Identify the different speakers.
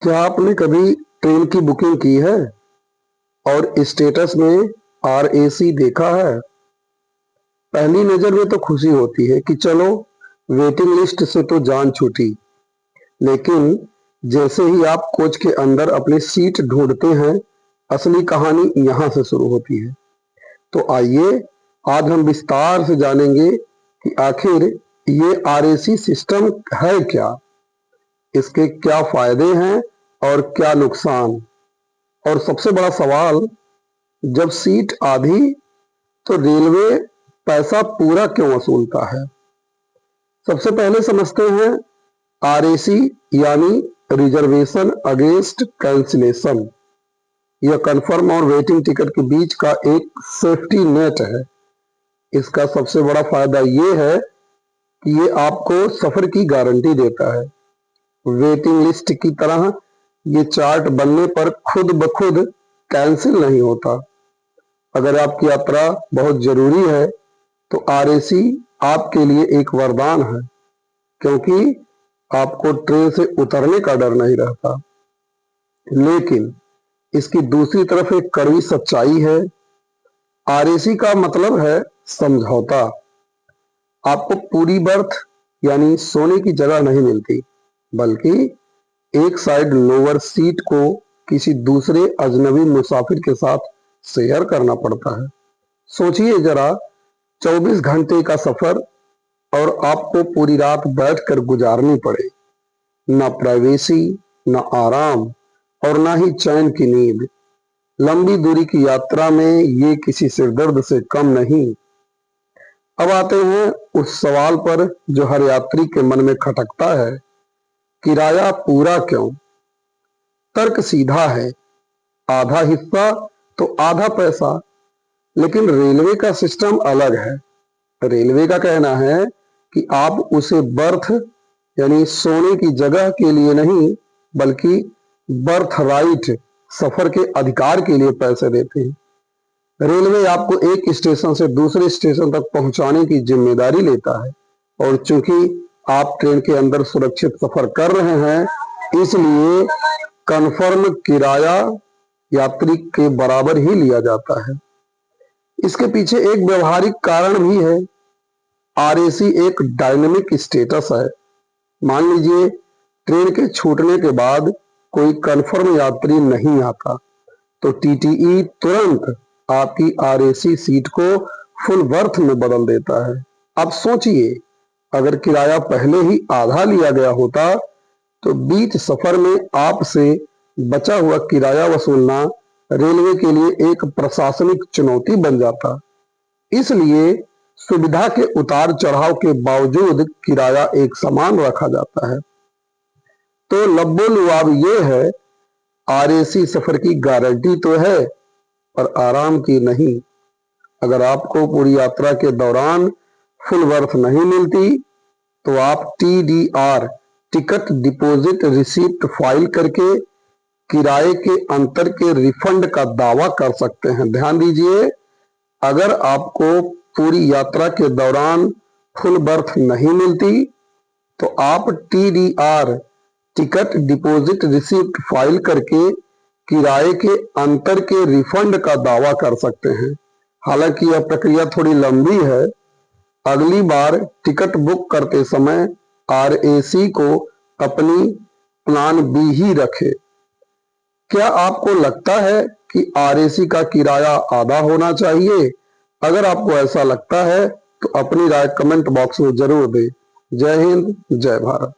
Speaker 1: क्या आपने कभी ट्रेन की बुकिंग की है और स्टेटस में RAC देखा है? पहली नजर में तो खुशी होती है कि चलो वेटिंग लिस्ट से तो जान छूटी। लेकिन जैसे ही आप कोच के अंदर अपनी सीट ढूंढते हैं, असली कहानी यहां से शुरू होती है। तो आइए आज हम विस्तार से जानेंगे कि आखिर ये RAC सिस्टम है क्या, इसके क्या फायदे हैं और क्या नुकसान। और सबसे बड़ा सवाल, जब सीट आधी तो रेलवे पैसा पूरा क्यों वसूलता है। सबसे पहले समझते हैं RAC यानी रिजर्वेशन अगेंस्ट कैंसिलेशन। यह कंफर्म और वेटिंग टिकट के बीच का एक सेफ्टी नेट है। इसका सबसे बड़ा फायदा यह है कि ये आपको सफर की गारंटी देता है। वेटिंग लिस्ट की तरह ये चार्ट बनने पर खुद ब खुद कैंसिल नहीं होता। अगर आपकी यात्रा बहुत जरूरी है तो RAC आपके लिए एक वरदान है, क्योंकि आपको ट्रेन से उतरने का डर नहीं रहता। लेकिन इसकी दूसरी तरफ एक कड़वी सच्चाई है। RAC का मतलब है समझौता। आपको पूरी बर्थ यानी सोने की जगह नहीं मिलती, बल्कि एक साइड लोअर सीट को किसी दूसरे अजनबी मुसाफिर के साथ शेयर करना पड़ता है। सोचिए जरा, 24 घंटे का सफर और आपको पूरी रात बैठकर गुजारनी पड़े। ना प्राइवेसी, ना आराम और ना ही चैन की नींद। लंबी दूरी की यात्रा में ये किसी सिरदर्द से कम नहीं। अब आते हैं उस सवाल पर जो हर यात्री के मन में खटकता है, किराया पूरा क्यों। तर्क सीधा है, आधा हिस्सा तो आधा पैसा। लेकिन रेलवे का सिस्टम अलग है। रेलवे का कहना है कि आप उसे बर्थ यानी सोने की जगह के लिए नहीं, बल्कि बर्थ राइट, सफर के अधिकार के लिए पैसे देते हैं। रेलवे आपको एक स्टेशन से दूसरे स्टेशन तक पहुंचाने की जिम्मेदारी लेता है, और चूंकि आप ट्रेन के अंदर सुरक्षित सफर कर रहे हैं, इसलिए कन्फर्म किराया यात्री के बराबर ही लिया जाता है। इसके पीछे एक व्यवहारिक कारण भी है। RAC एक डायनेमिक स्टेटस है। मान लीजिए ट्रेन के छूटने के बाद कोई कन्फर्म यात्री नहीं आता, तो TTE तुरंत आपकी RAC सीट को फुल बर्थ में बदल देता है। अब सोचिए, अगर किराया पहले ही आधा लिया गया होता तो बीच सफर में आपसे बचा हुआ किराया वसूलना रेलवे के लिए एक प्रशासनिक चुनौती बन जाता। इसलिए सुविधा के उतार चढ़ाव के बावजूद किराया एक समान रखा जाता है। तो लब्बो लुआब ये है, RAC सफर की गारंटी तो है, पर आराम की नहीं। अगर आपको पूरी यात्रा के दौरान फुल बर्थ नहीं मिलती, तो आप TDR ticket deposit receipt file करके किराए के अंतर के रिफंड का दावा कर सकते हैं। ध्यान दीजिए, अगर आपको पूरी यात्रा के दौरान फुल बर्थ नहीं मिलती, तो आप TDR ticket deposit receipt file करके किराए के अंतर के रिफंड का दावा कर सकते हैं। हालांकि यह प्रक्रिया थोड़ी लंबी है। अगली बार टिकट बुक करते समय RAC को अपनी प्लान B ही रखे। क्या आपको लगता है कि RAC का किराया आधा होना चाहिए? अगर आपको ऐसा लगता है तो अपनी राय कमेंट बॉक्स में जरूर दें। जय हिंद, जय भारत।